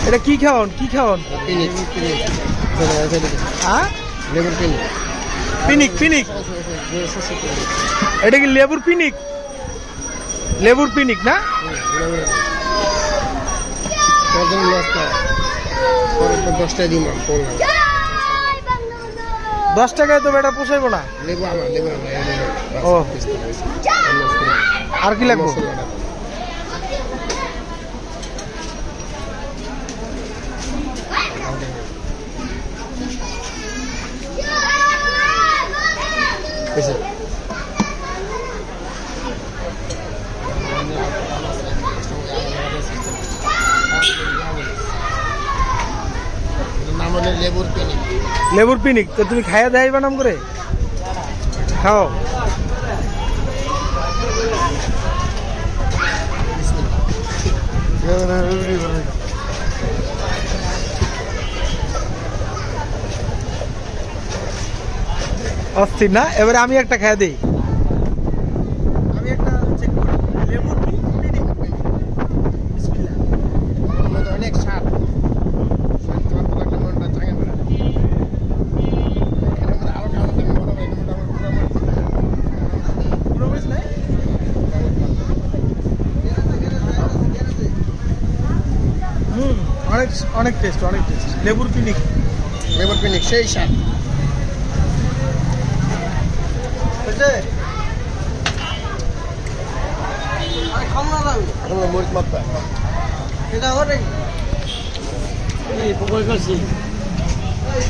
এটা কি খাওয়ান কি খাওয়ান? হ্যাঁ পিনিক পিনিক। এটা কি লেবুর পিনিক? লেবুর পিনিক না? 10 টাকায় তো বেটা পোষাইবো না। ও আর কি লাগবো? লেবুর পিনিক তো তুমি খাইয়া দেয়বা নাম করে খাও। অস্থির না? এবারে আমি একটা খাইয়া দিই। আমি একটা চেক করি লেবুর পিনিক। বিসমিল্লাহ। অনেক স্বাদ। অনেক অনেক টেস্ট অনেক টেস্ট। লেবুর পিনিক সেই স্বাদ। মরিচ মাত্রা এটা